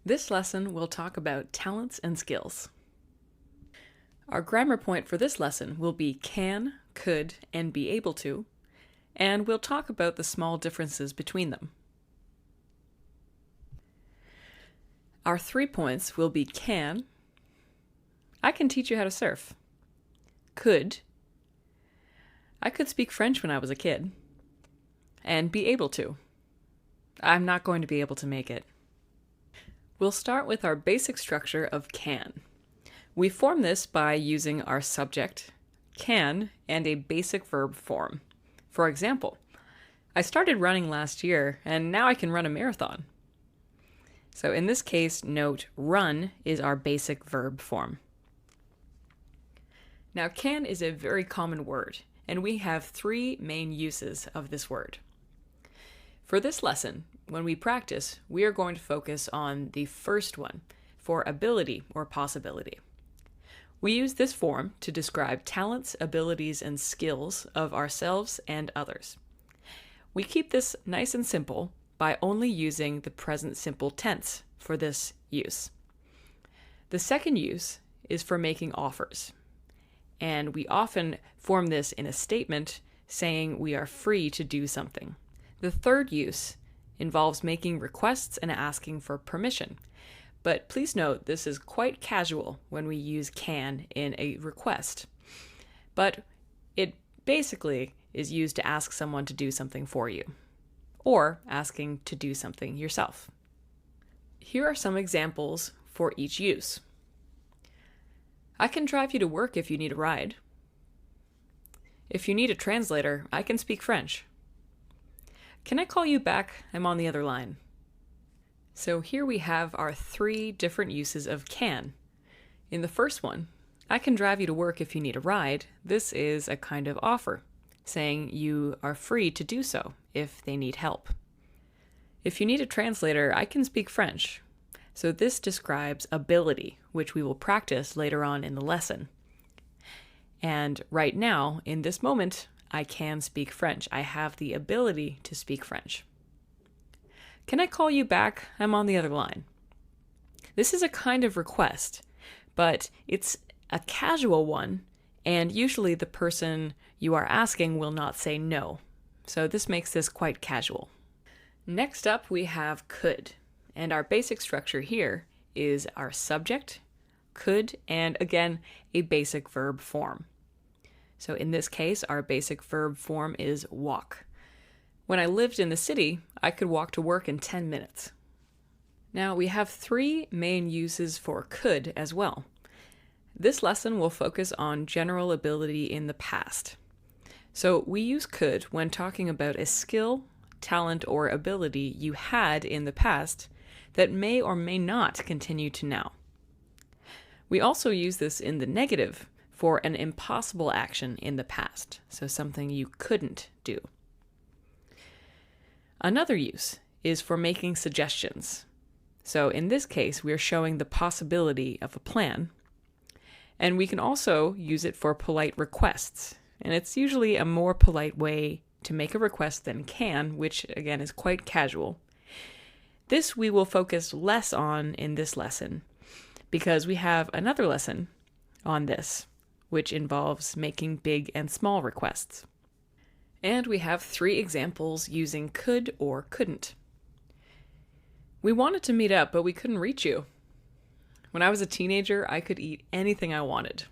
This lesson will talk about talents and skills. Our grammar point for this lesson will be can, could, and be able to, and we'll talk about the small differences between them. Our 3 points will be can, I can teach you how to surf. Could, I could speak French when I was a kid. And be able to, I'm not going to be able to make it. We'll start with our basic structure of can. We form this by using our subject, can, and a basic verb form. For example, I started running last year, and now I can run a marathon. So in this case, note run is our basic verb form. Now, can is a very common word, and we have 3 main uses of this word. For this lesson, when we practice, we are going to focus on the first one, for ability or possibility. We use this form to describe talents, abilities, and skills of ourselves and others. We keep this nice and simple by only using the present simple tense for this use. The second use is for making offers, and we often form this in a statement saying we are free to do something. The third use involves making requests and asking for permission. But please note this is quite casual when we use can in a request. But it basically is used to ask someone to do something for you, or asking to do something yourself. Here are some examples for each use. I can drive you to work if you need a ride. If you need a translator, I can speak French. Can I call you back? I'm on the other line. So here we have our 3 different uses of can. In the first one, I can drive you to work if you need a ride. This is a kind of offer, saying you are free to do so if they need help. If you need a translator, I can speak French. So this describes ability, which we will practice later on in the lesson. And right now, in this moment, I can speak French. I have the ability to speak French. Can I call you back? I'm on the other line. This is a kind of request, but it's a casual one, and usually the person you are asking will not say no. So this makes this quite casual. Next up, we have could, and our basic structure here is our subject, could, and again, a basic verb form. So in this case, our basic verb form is walk. When I lived in the city, I could walk to work in 10 minutes. Now we have 3 main uses for could as well. This lesson will focus on general ability in the past. So we use could when talking about a skill, talent, or ability you had in the past that may or may not continue to now. We also use this in the negative for an impossible action in the past, so something you couldn't do. Another use is for making suggestions. So in this case, we are showing the possibility of a plan. And we can also use it for polite requests. And it's usually a more polite way to make a request than can, which again is quite casual. This we will focus less on in this lesson because we have another lesson on this, which involves making big and small requests. And we have 3 examples using could or couldn't. We wanted to meet up, but we couldn't reach you. When I was a teenager, I could eat anything I wanted.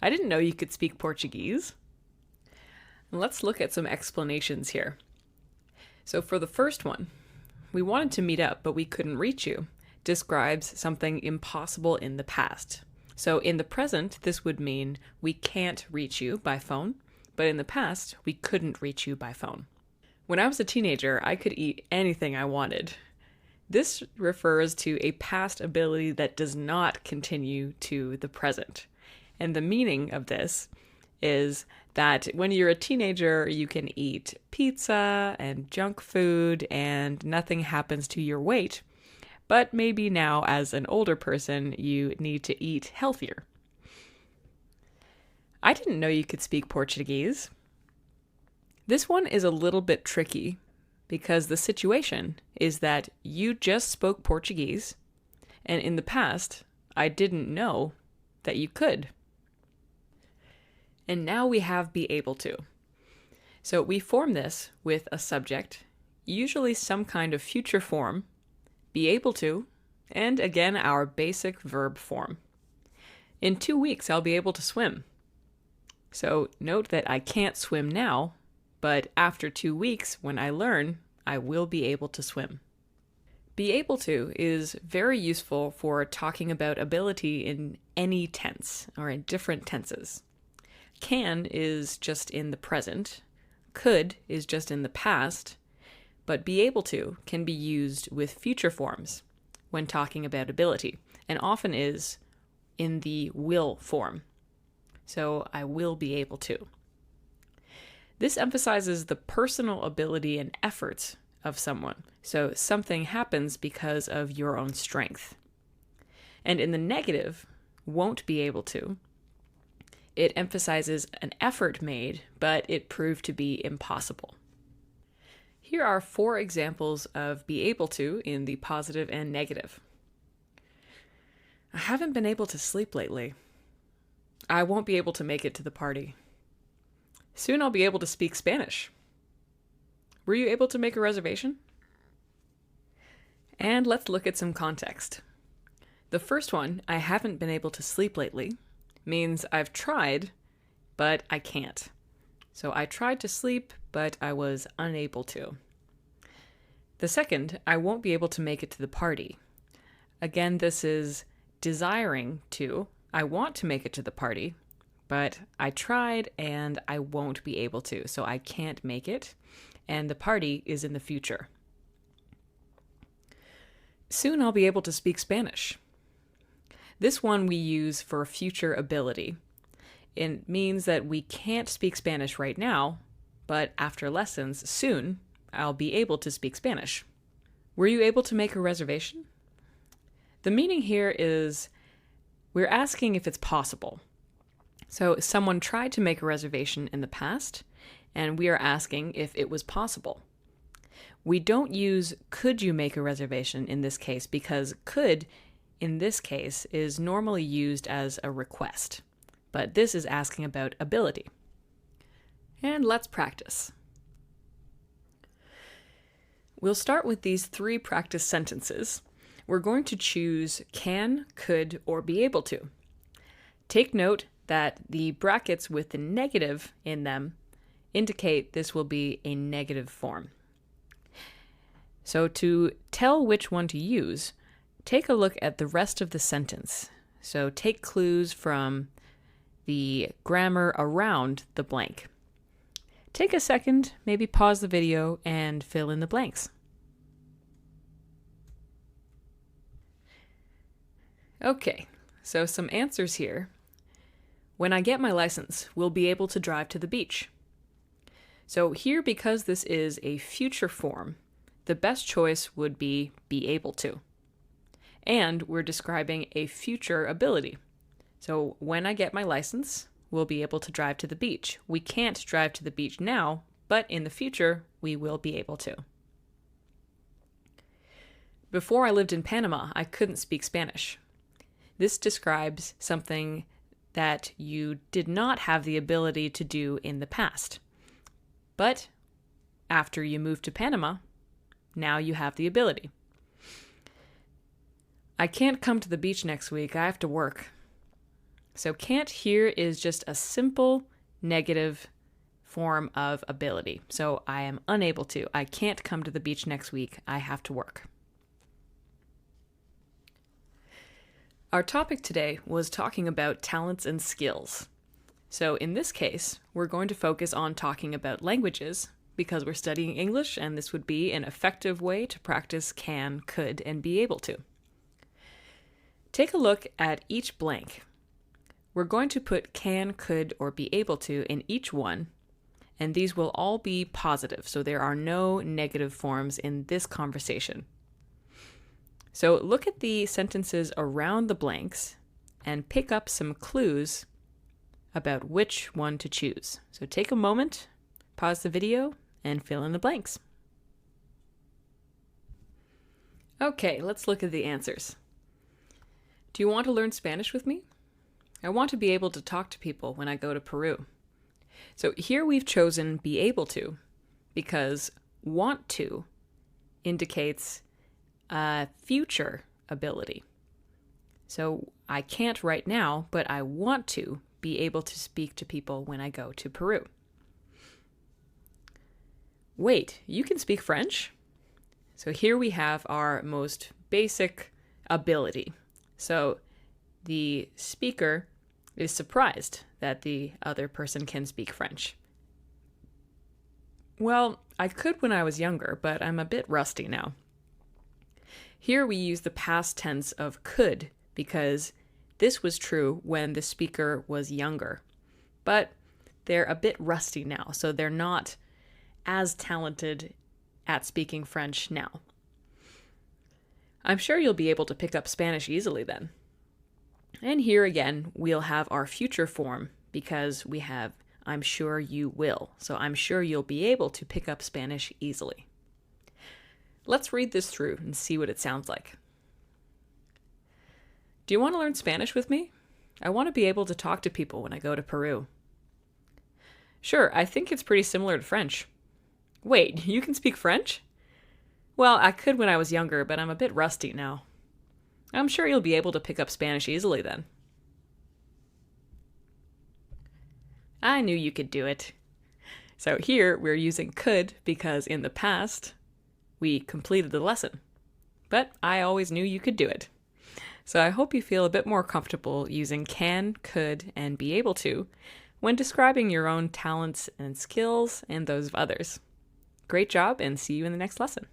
I didn't know you could speak Portuguese. And let's look at some explanations here. So for the first one, we wanted to meet up, but we couldn't reach you, describes something impossible in the past. So in the present, this would mean we can't reach you by phone, but in the past, we couldn't reach you by phone. When I was a teenager, I could eat anything I wanted. This refers to a past ability that does not continue to the present. And the meaning of this is that when you're a teenager, you can eat pizza and junk food and nothing happens to your weight. But maybe now, as an older person, you need to eat healthier. I didn't know you could speak Portuguese. This one is a little bit tricky because the situation is that you just spoke Portuguese And in the past, I didn't know that you could. And now we have be able to. So we form this with a subject, usually some kind of future form, be able to, and again our basic verb form. In 2 weeks, I'll be able to swim. So note that I can't swim now, but after 2 weeks, when I learn, I will be able to swim. Be able to is very useful for talking about ability in any tense or in different tenses. Can is just in the present, could is just in the past, but be able to can be used with future forms when talking about ability, and often is in the will form. So I will be able to. This emphasizes the personal ability and efforts of someone. So something happens because of your own strength. And in the negative, won't be able to, it emphasizes an effort made, but it proved to be impossible. Here are 4 examples of be able to in the positive and negative. I haven't been able to sleep lately. I won't be able to make it to the party. Soon I'll be able to speak Spanish. Were you able to make a reservation? And let's look at some context. The first one, I haven't been able to sleep lately, means I've tried, but I can't. So I tried to sleep, but I was unable to. The second, I won't be able to make it to the party. Again, this is desiring to. I want to make it to the party, but I tried and I won't be able to. So I can't make it, and the party is in the future. Soon I'll be able to speak Spanish. This one we use for future ability. It means that we can't speak Spanish right now, but after lessons, soon, I'll be able to speak Spanish. Were you able to make a reservation? The meaning here is we're asking if it's possible. So someone tried to make a reservation in the past, and we are asking if it was possible. We don't use could you make a reservation in this case because could, in this case, is normally used as a request. But this is asking about ability. And let's practice. We'll start with these 3 practice sentences. We're going to choose can, could, or be able to. Take note that the brackets with the negative in them indicate this will be a negative form. So to tell which one to use, take a look at the rest of the sentence. So take clues from the grammar around the blank. Take a second, maybe pause the video and fill in the blanks. Okay, so some answers here. When I get my license, we'll be able to drive to the beach. So here, because this is a future form, the best choice would be able to. And we're describing a future ability. So when I get my license, we'll be able to drive to the beach. We can't drive to the beach now, but in the future, we will be able to. Before I lived in Panama, I couldn't speak Spanish. This describes something that you did not have the ability to do in the past. But after you moved to Panama, now you have the ability. I can't come to the beach next week. I have to work. So can't here is just a simple negative form of ability. So I am unable to. I can't come to the beach next week. I have to work. Our topic today was talking about talents and skills. So in this case, we're going to focus on talking about languages because we're studying English, and this would be an effective way to practice can, could, and be able to. Take a look at each blank. We're going to put can, could, or be able to in each one, and these will all be positive, so there are no negative forms in this conversation. So look at the sentences around the blanks and pick up some clues about which one to choose. So take a moment, pause the video, and fill in the blanks. Okay, let's look at the answers. Do you want to learn Spanish with me? I want to be able to talk to people when I go to Peru. So here we've chosen be able to because want to indicates a future ability. So I can't right now, but I want to be able to speak to people when I go to Peru. Wait, you can speak French? So here we have our most basic ability. So the speaker is surprised that the other person can speak French. Well, I could when I was younger, but I'm a bit rusty now. Here we use the past tense of could because this was true when the speaker was younger. But they're a bit rusty now, so they're not as talented at speaking French now. I'm sure you'll be able to pick up Spanish easily then. And here again, we'll have our future form because we have I'm sure you will. So I'm sure you'll be able to pick up Spanish easily. Let's read this through and see what it sounds like. Do you want to learn Spanish with me? I want to be able to talk to people when I go to Peru. Sure, I think it's pretty similar to French. Wait, you can speak French? Well, I could when I was younger, but I'm a bit rusty now. I'm sure you'll be able to pick up Spanish easily then. I knew you could do it. So here we're using could because in the past we completed the lesson. But I always knew you could do it. So I hope you feel a bit more comfortable using can, could, and be able to when describing your own talents and skills and those of others. Great job, and see you in the next lesson.